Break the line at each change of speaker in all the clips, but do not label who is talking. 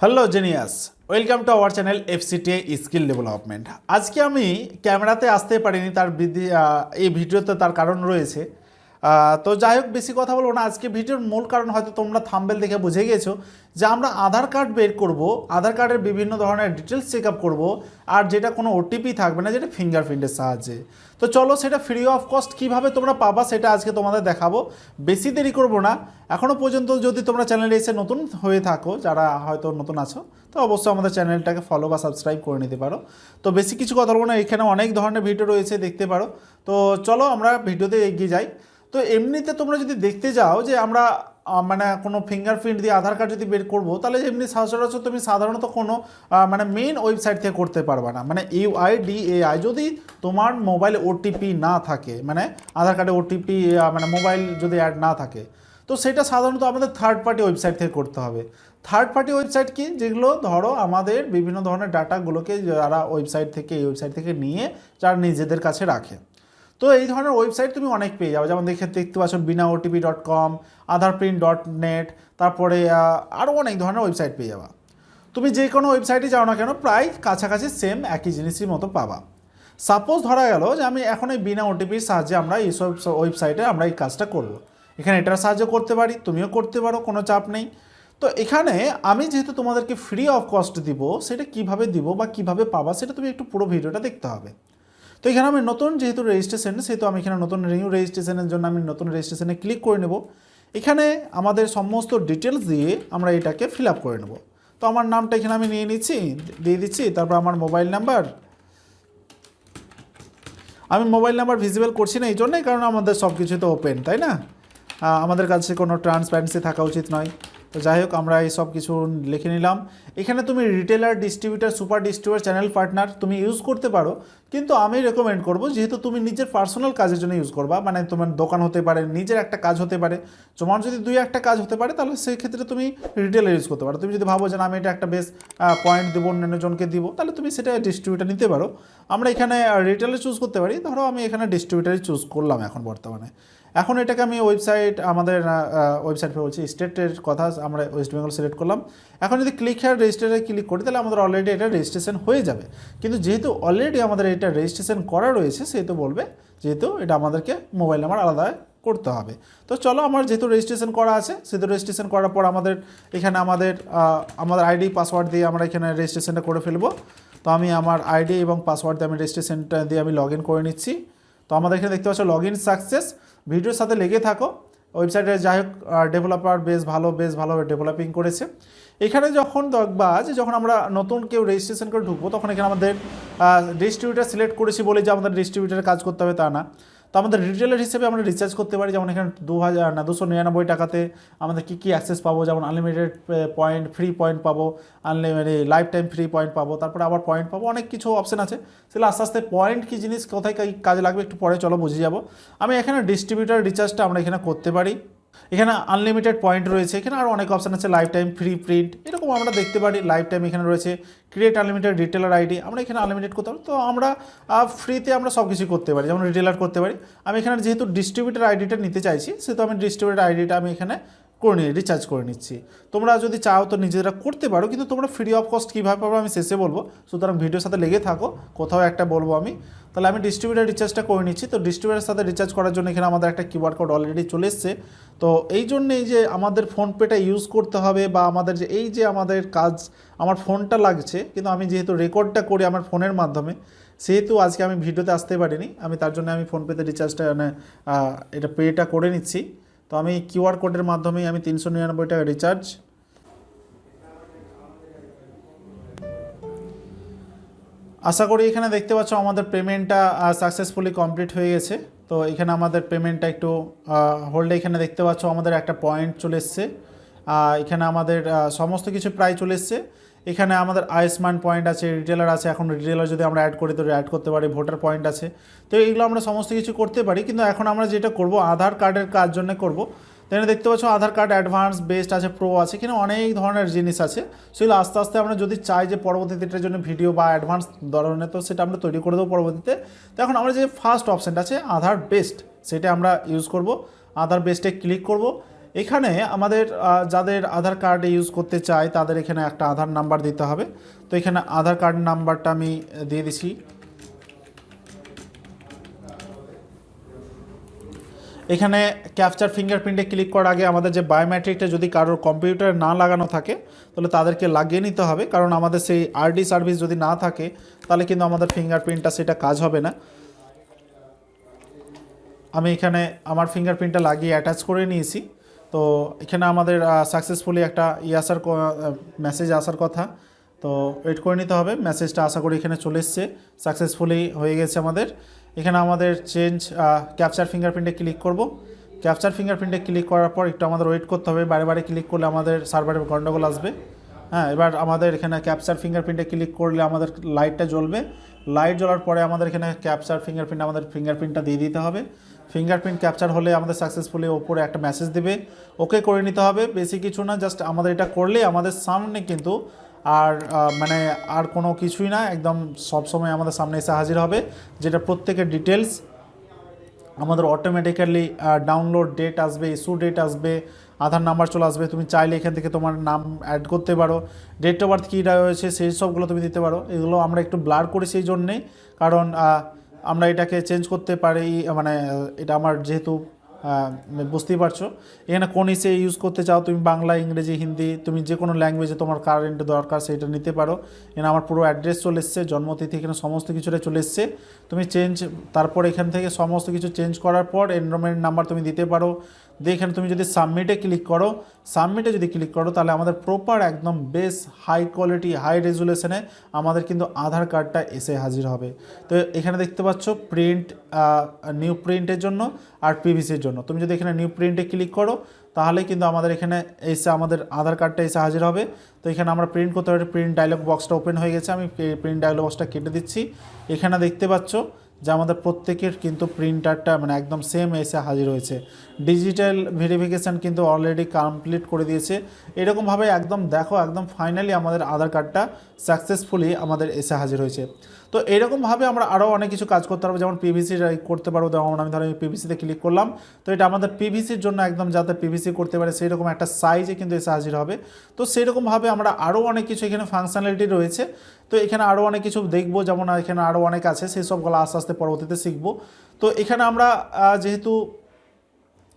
Hello genius, welcome to our channel FCTI skill development. আজকে আমি ক্যামেরাতে আসতে পারিনি, তার এই ভিডিওতে তার কারণ রয়েছে। তো যাই হোক, বেশি কথা বলবো না। আজকে ভিডিওর মূল কারণ হয়তো তোমরা থাম্বনেল দেখে বুঝে গেছো যে আমরা আধার কার্ড বের করব, আধার কার্ডের বিভিন্ন ধরনের ডিটেলস চেক আপ করবো, আর যেটা কোনো ওটিপি থাকবে না, যেটা ফিঙ্গারপ্রিন্টের সাহায্যে। তো চলো সেটা ফ্রি অফ কস্ট কীভাবে তোমরা পাবা সেটা আজকে তোমাদের দেখাবো। বেশি দেরি করবো না। এখনও পর্যন্ত যদি তোমরা চ্যানেলে এসে নতুন হয়ে থাকো, যারা হয়তো নতুন আছো, তো অবশ্যই আমাদের চ্যানেলটাকে ফলো বা সাবস্ক্রাইব করে নিতে পারো। তো বেশি কিছু কথা বলবো না, এখানে অনেক ধরনের ভিডিও রয়েছে, দেখতে পারো। তো চলো আমরা ভিডিওতে এগিয়ে যাই। তো এমনিতে তোমরা যদি দেখতে যাও যে আমরা মানে কোনো ফিঙ্গারপ্রিন্ট দিয়ে আধার কার্ড যদি বের করবো, তাহলে এমনি সচরাচর তুমি সাধারণত কোনো মানে মেইন ওয়েবসাইট থেকে করতে পারবে না। মানে UIDAI যদি তোমার মোবাইলে ওটিপি না থাকে, মানে আধার কার্ডে ওটিপি মানে মোবাইল যদি অ্যাড না থাকে, তো সেটা সাধারণত আমাদের থার্ড পার্টি ওয়েবসাইট থেকে করতে হবে। থার্ড পার্টি ওয়েবসাইট কি? যেগুলো ধরো আমাদের বিভিন্ন ধরনের ডাটাগুলোকে যারা ওয়েবসাইট থেকে এই ওয়েবসাইট থেকে নিয়ে যারা নিজেদের কাছে রাখে। তো এই ধরনের ওয়েবসাইট তুমি অনেক পেয়ে যাবে, যেমন দেখতে পাচ্ছ binaotp.com, aadharprint.net, তারপরে আরও অনেক ধরনের ওয়েবসাইট পেয়ে যাবা। তুমি যে কোনো ওয়েবসাইটে যাও না কেন, প্রায় কাছাকাছি সেম একই জিনিসই মতো পাবা। সাপোজ ধরা গেল যে আমি এখন এই বিনা ওটিপির সাহায্যে আমরা এইসব ওয়েবসাইটে আমরা এই কাজটা করব। এখানে এটার সাহায্য করতে পারি, তুমিও করতে পারো, কোনো চাপ নেই। তো এখানে আমি যেহেতু তোমাদেরকে ফ্রি অফ কস্ট দিব, সেটা কিভাবে দিব বা কিভাবে পাবা সেটা তুমি একটু পুরো ভিডিওটা দেখতে হবে। তো এখানে আমি নতুন যেহেতু রেজিস্ট্রেশন, সেহেতু আমি এখানে নতুন নিউ রেজিস্ট্রেশনের জন্য আমি নতুন রেজিস্ট্রেশনে ক্লিক করে নেব। এখানে আমাদের সমস্ত ডিটেলস দিয়ে আমরা এটাকে ফিল আপ করে নেব। তো আমার নামটা এখানে আমি নিয়ে নিচ্ছি, দিয়ে দিচ্ছি। তারপর আমার মোবাইল নাম্বার, আমি মোবাইল নাম্বার ভিজিবল করছি না এই জন্যই, কারণ আমাদের সব কিছু তো ওপেন, তাই না? আমাদের কাছে কোনো ট্রান্সপারেন্সি থাকা উচিত নয়। তো যাই হোক, আমরা এই সব কিছু লিখে নিলাম। এখানে তুমি retailer, distributor, super distributor, channel partner তুমি ইউজ করতে পারো, কিন্তু আমি রেকমেন্ড করবো যেহেতু তুমি নিজের পার্সোনাল কাজের জন্য ইউজ করবা, মানে তোমার দোকান হতে পারে, নিজের একটা কাজ হতে পারে, তোমার যদি দুই একটা কাজ হতে পারে, তাহলে সেই ক্ষেত্রে তুমি রিটেলার ইউজ করতে পারো। তুমি যদি ভাবো যে আমি এটা একটা বেশ পয়েন্ট দেবো, অন্যান্য জনকে দিব, তাহলে তুমি সেটা ডিস্ট্রিবিউটার নিতে পারো। আমরা এখানে রিটেলার চুজ করতে পারি, ধরো আমি এখানে ডিস্ট্রিবিউটারই চুজ করলাম এখন বর্তমানে। এখন এটাকে আমি ওয়েবসাইট, আমাদের ওয়েবসাইট বলছি, স্টেটের কথা আমরা ওয়েস্ট বেঙ্গল সিলেক্ট করলাম। এখন যদি ক্লিক হেয়ার রেজিস্টারে ক্লিক করি, তাহলে আমাদের অলরেডি এটা রেজিস্ট্রেশন হয়ে যাবে। কিন্তু যেহেতু অলরেডি আমাদের এটা রেজিস্ট্রেশন করা রয়েছে, সেহেতু বলবে যেহেতু এটা আমাদেরকে মোবাইল নাম্বার আলাদা করতে হবে। তো চলো, আমার যেহেতু রেজিস্ট্রেশন করা আছে, সেহেতু রেজিস্ট্রেশন করার পর আমাদের এখানে আমাদের আইডি পাসওয়ার্ড দিয়ে আমরা এখানে রেজিস্ট্রেশনটা করে ফেলবো। তো আমি আমার আইডি এবং পাসওয়ার্ড দিয়ে আমি রেজিস্ট্রেশনটা দিয়ে আমি লগ ইন করে নিচ্ছি। তো আমাদের এখানে দেখতে পাচ্ছ লগ ইন সাকসেস। ভিডিওর সাথে লেগে থাকো। ওয়েবসাইটে যাই হোক, ডেভেলপার বেশ ভালো ডেভেলপিং করেছে। এখানে যখন দেখবা যে যখন আমরা নতুন কেউ রেজিস্ট্রেশন করে ঢুকবো, তখন এখানে আমাদের ডিস্ট্রিবিউটার সিলেক্ট করেছি বলে যে আমাদের ডিস্ট্রিবিউটারে কাজ করতে হবে তা না। তো আমাদের রিটেলার হিসেবে আমরা রিচার্জ করতে পারি, যেমন এখানে 299 টাকাতে আমাদের কী অ্যাক্সেস পাবো, যেমন আনলিমিটেড পয়েন্ট, ফ্রি পয়েন্ট পাবো, unlimited life time free point পাবো, তারপরে আবার পয়েন্ট পাবো, অনেক কিছু অপশন আছে। সেগুলো আস্তে আস্তে পয়েন্ট কী জিনিস, কোথায় কাজে লাগবে একটু পরে চলো বুঝে যাবো। আমি এখানে ডিস্ট্রিবিউটার রিচার্জটা আমরা এখানে করতে পারি। এখানে আনলিমিটেড পয়েন্ট রয়েছে, এখানে আরও অনেক অপশান আছে, লাইফ টাইম, ফ্রি প্রিন্ট, এরকম আমরা দেখতে পারি। লাইফ টাইম এখানে রয়েছে, ক্রিয়েট আনলিমিটেড রিটেলার আইডি, আমরা এখানে আনলিমিটেড করতে পারি। তো আমরা ফ্রিতে আমরা সব কিছু করতে পারি, যেমন রিটেলার করতে পারি। আমি এখানে যেহেতু ডিস্ট্রিবিউটার আইডিটা নিতে চাইছি, সেহেতু আমি ডিস্ট্রিবিউটার আইডিটা আমি এখানে রিচার্জ করে নিচ্ছি। তোমরা যদি চাও তো নিজেরা করতে পারো, কিন্তু তোমরা ফ্রি অফ কস্ট কীভাবে পাবো আমি শেষে বলবো, সুতরাং ভিডিওর সাথে লেগে থাকো, কোথাও একটা বলবো আমি। তাহলে আমি ডিস্ট্রিবিউটার রিচার্জটা করে নিচ্ছি। তো ডিস্ট্রিবিউটারের সাথে রিচার্জ করার জন্য এখানে আমাদের একটা কিউআর কোড অলরেডি চলে এসছে। তো এই জন্যেই যে আমাদের ফোনপেটা ইউজ করতে হবে, বা আমাদের যে এই যে আমাদের কাজ, আমার ফোনটা লাগছে, কিন্তু আমি যেহেতু রেকর্ডটা করি আমার ফোনের মাধ্যমে, সেহেতু আজকে আমি ভিডিওতে আসতে পারিনি। আমি তার জন্য আমি ফোনপেতে রিচার্জটা মানে এটা পেটা করে নিচ্ছি। তো আমি কিউআর কোডের মাধ্যমেই আমি 399 টাকা রিচার্জ। আশা করি এখানে দেখতে পাচ্ছ আমাদের পেমেন্টটা সাকসেসফুলি কমপ্লিট হয়ে গেছে। তো এখানে আমাদের পেমেন্টটা একটু হোল্ডে, এখানে দেখতে পাচ্ছ আমাদের একটা পয়েন্ট চলে এসছে। এখানে আমাদের সমস্ত কিছু প্রায় চলে এসছে। এখানে আমাদের আয়ুষ্মান পয়েন্ট আছে, রিটেলার আছে। এখন রিটেলার যদি আমরা অ্যাড করি তো অ্যাড করতে পারি, ভোটার পয়েন্ট আছে। তো এইগুলো আমরা সমস্ত কিছু করতে পারি, কিন্তু এখন আমরা যেটা করব আধার কার্ডের কাজ জন্য করব। এখানে দেখতে পাচ্ছ আধার কার্ড অ্যাডভান্স, বেস্ট আছে, প্রো আছে, এখানে অনেক ধরনের জিনিস আছে। সেগুলো আস্তে আস্তে আমরা যদি চাই যে পরবর্তীতে এটার জন্য ভিডিও বা অ্যাডভান্স ধরনের, তো সেটা আমরা তৈরি করে দেবো পরবর্তীতে। তো এখন আমরা যে ফার্স্ট অপশানটা আছে আধার বেস্ট, সেটা আমরা ইউজ করব। আধার বেস্টে ক্লিক করব। এখানে আমাদের যাদের আধার কার্ড ইউজ করতে চায় তাদের এখানে একটা আধার নাম্বার দিতে হবে। তো এখানে আধার কার্ড নাম্বারটা আমি দিয়ে দিছি। এখানে ক্যাপচার ফিঙ্গারপ্রিন্টে ক্লিক করার আগে আমাদের যে বায়োমেট্রিকটা যদি কারোর কম্পিউটারে না লাগানো থাকে তাহলে তাদেরকে লাগিয়ে নিতে হবে, কারণ আমাদের সেই আরডি সার্ভিস যদি না থাকে তাহলে কিন্তু আমাদের ফিঙ্গারপ্রিন্টটা সেটা কাজ হবে না। আমি এখানে আমার ফিঙ্গারপ্রিন্টটা লাগিয়ে অ্যাটাচ করে নিয়েছি। তো এখানে আমাদের সাকসেসফুলি একটা মেসেজ আসার কথা, তো ওয়েট করে নিতে হবে। মেসেজটা আশা করি এখানে চলে এসছে, সাকসেসফুলি হয়ে গেছে আমাদের। এখানে আমাদের চেঞ্জ ক্যাপচার ফিঙ্গারপ্রিন্টে ক্লিক করব। ক্যাপচার ফিঙ্গারপ্রিন্টে ক্লিক করার পর একটু আমাদের ওয়েট করতে হবে, বারে বারে ক্লিক করলে আমাদের সার্ভারে গন্ডগোল আসবে। হ্যাঁ, এবার আমাদের এখানে ক্যাপচার ফিঙ্গারপ্রিন্টে ক্লিক করলে আমাদের লাইটটা জ্বলবে। লাইট জ্বলার পরে আমাদের এখানে ক্যাপচার ফিঙ্গারপ্রিন্ট আমাদের ফিঙ্গারপ্রিন্টটা দিয়ে দিতে হবে। ফিঙ্গারপ্রিন্ট ক্যাপচার হলে আমাদের সাকসেসফুলি ওপরে একটা মেসেজ দেবে, ওকে করে নিতে হবে। বেশি কিছু না, জাস্ট আমাদের এটা করলে আমাদের সামনে কিন্তু আর মানে আর কোনো কিছুই না, একদম সবসময় আমাদের সামনে এসে হাজির হবে, যেটা প্রত্যেকের ডিটেলস আমাদের অটোমেটিক্যালি ডাউনলোড ডেট আসবে, ইস্যু ডেট আসবে, আধার নাম্বার চলে আসবে। তুমি চাইলে এখান থেকে তোমার নাম অ্যাড করতে পারো, ডেট অফ বার্থ কী রয়েছে সেই সবগুলো তুমি দিতে পারো। এগুলো আমরা একটু ব্লার করি সেই জন্যেই, কারণ আমরা এটাকে চেঞ্জ করতে পারি, মানে এটা আমার যেহেতু বুঝতেই পারছো। এখানে কোন ইসে ইউজ করতে চাও তুমি, বাংলা, ইংরেজি, হিন্দি, তুমি যে কোনো ল্যাঙ্গুয়েজে তোমার কারেন্ট দরকার সেটা নিতে পারো। এখানে আমার পুরো অ্যাড্রেস চলে এসছে, জন্মতিথি, এখানে সমস্ত কিছুটা চলে এসছে। তুমি চেঞ্জ, তারপর এখান থেকে সমস্ত কিছু চেঞ্জ করার পর এনরোলমেন্ট নাম্বার তুমি দিতে পারো। দিয়ে এখানে তুমি যদি সাবমিটে ক্লিক করো, তাহলে আমাদের প্রপার একদম বেস হাই কোয়ালিটি হাই রেজুলেশনে আমাদের কিন্তু আধার কার্ডটা এসে হাজির হবে। তো এখানে দেখতে পাচ্ছ প্রিন্ট, নিউ প্রিন্টের জন্য আর পিভিসির জন্য। তুমি যদি এখানে নিউ প্রিন্টে ক্লিক করো তাহলে কিন্তু আমাদের এখানে এসে আমাদের আধার কার্ডটা এসে হাজির হবে। তো এখানে আমরা প্রিন্ট করতে পারি, প্রিন্ট ডায়লগ বক্সটা ওপেন হয়ে গেছে, আমি প্রিন্ট ডায়লগ বক্সটা কেটে দিচ্ছি। এখানে দেখতে পাচ্ছ যে আমাদের প্রত্যেকের কিন্তু প্রিন্টারটা মানে একদম সেম এসে হাজির হয়েছে। ডিজিটাল ভেরিফিকেশান কিন্তু অলরেডি কমপ্লিট করে দিয়েছে। এরকমভাবে একদম দেখো, একদম ফাইনালি আমাদের আধার কার্ডটা সাকসেসফুলি আমাদের এসে হাজির হয়েছে। তো এরকমভাবে আমরা আরও অনেক কিছু কাজ করতে পারবো, যেমন পিভিসি করতে পারবো। যেমন আমি ধরো পিভিসিতে ক্লিক করলাম, তো এটা আমাদের পিভিসির জন্য একদম যাতে পিভিসি করতে পারে সেই রকম একটা সাইজে কিন্তু এসে হাজির হবে। তো সেইরকমভাবে আমরা আরও অনেক কিছু এখানে ফাংশনালিটি রয়েছে। তো এখানে আরও অনেক কিছু দেখবো, যেমন এখানে আরও অনেক আছে, সেই সবগুলো আস্তে আস্তে পরবর্তীতে শিখবো। তো এখানে আমরা যেহেতু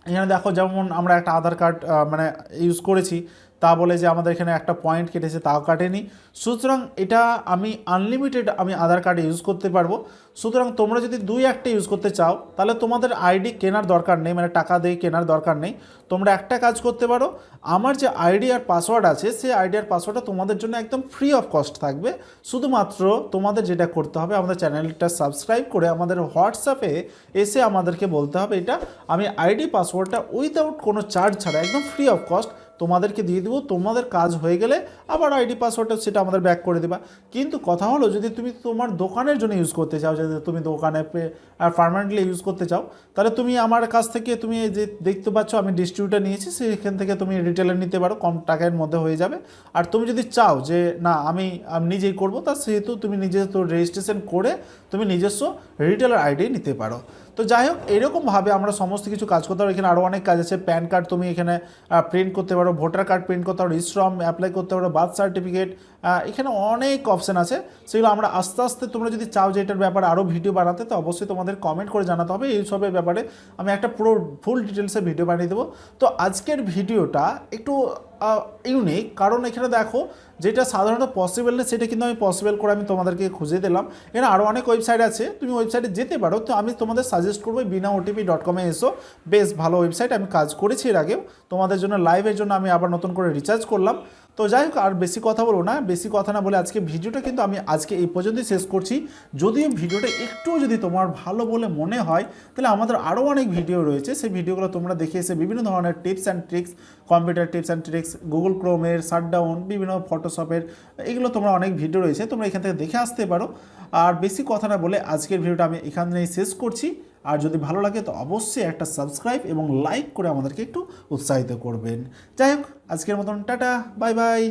এখানে দেখো, যেমন আমরা একটা আধার কার্ড মানে ইউজ করেছি, তা বলে যে আমাদের এখানে একটা পয়েন্ট কেটেছে তাও কাটেনি। সুতরাং এটা আমি আনলিমিটেড আমি আধার কার্ড ইউজ করতে পারবো। সুতরাং তোমরা যদি 2-1টা ইউজ করতে চাও তাহলে তোমাদের আইডি কেনার দরকার নেই, মানে টাকা দিয়ে কেনার দরকার নেই। তোমরা একটা কাজ করতে পারো, আমার যে আইডি আর পাসওয়ার্ড আছে সেই আইডি আর পাসওয়ার্ডটা তোমাদের জন্য একদম ফ্রি অফ কস্ট থাকবে। শুধুমাত্র তোমাদের যেটা করতে হবে, আমাদের চ্যানেলটা সাবস্ক্রাইব করে আমাদের হোয়াটসঅ্যাপে এসে আমাদেরকে বলতে হবে এটা আমি আইডি পাসওয়ার্ডটা উইদাউট কোনো চার্জ ছাড়া একদম ফ্রি অফ কস্ট তোমাদেরকে দিয়ে দেবো। তোমাদের কাজ হয়ে গেলে আবার আইডি পাসওয়ার্ডটা সেটা আমাদের ব্যাক করে দেবা। কিন্তু কথা হলো, যদি তুমি তোমার দোকানের জন্য ইউজ করতে চাও, যদি তুমি দোকানে পার্মানেন্টলি ইউজ করতে চাও, তাহলে তুমি আমার কাছ থেকে তুমি যে দেখতে পাচ্ছ আমি ডিস্ট্রিবিউটার নিয়েছি, সেখান থেকে তুমি রিটেলার নিতে পারো, কম টাকার মধ্যে হয়ে যাবে। আর তুমি যদি চাও যে না আমি নিজেই করবো, তা সেহেতু তুমি নিজে তো রেজিস্ট্রেশন করে তুমি নিজস্ব রিটেলার আইডি নিতে পারো। তো যাই হোক, এরকমভাবে আমরা সমস্ত কিছু কাজ করতে পারো। এখানে আরও অনেক কাজ আছে, প্যান কার্ড তুমি এখানে প্রিন্ট করতে পারো, ভোটার কার্ড প্রিন্ট করতে পারো, শ্রম অ্যাপ্লাই করতে পারো, বার্থ সার্টিফিকেট, এখানে অনেক অপশান আছে। সেগুলো আমরা আস্তে আস্তে, তোমরা যদি চাও যে এটার ব্যাপারে আরও ভিডিও বানাতে, তো অবশ্যই তোমাদের কমেন্ট করে জানাতে হবে। এই সবের ব্যাপারে আমি একটা পুরো ফুল ডিটেলসে ভিডিও বানিয়ে দেবো। তো আজকের ভিডিওটা একটু ইউনিক, কারণ এখানে দেখো যেটা সাধারণত পসিবল না সেটা কিন্তু আমি পসিবল করে আমি তোমাদেরকে খুঁজে দিলাম। এখানে আরও অনেক ওয়েবসাইট আছে, তুমি ওয়েবসাইটে যেতে পারো। তো আমি তোমাদের সাজেস্ট করবো binaotp.com এসো, বেশ ভালো ওয়েবসাইট, আমি কাজ করেছি এর আগেও তোমাদের জন্য। লাইভের জন্য আমি আবার নতুন করে রিচার্জ করলাম। তো যাই হোক, আর বেশি কথা বলবো না, বেশি কথা না বলে আজকে ভিডিওটা কিন্তু আমি আজকে এই পর্যন্তই শেষ করছি। যদিও ভিডিওটা একটুও যদি তোমার ভালো বলে মনে হয়, তাহলে আমাদের আরও অনেক ভিডিও রয়েছে, সেই ভিডিওগুলো তোমরা দেখে এসে বিভিন্ন ধরনের tips and tricks, computer tips and tricks, Google ক্রোমের শাটডাউন, বিভিন্ন ফটোশপের, এগুলো তোমরা অনেক ভিডিও রয়েছে, তোমরা এখান থেকে দেখে আসতে পারো। আর বেশি কথা না বলে আজকের ভিডিওটা আমি এখানেই শেষ করছি। আর যদি ভালো লাগে তো অবশ্যই একটা সাবস্ক্রাইব এবং লাইক করে আমাদেরকে একটু উৎসাহিত করবেন। যাই হোক, আজকের মতন টাটা, বাই বাই।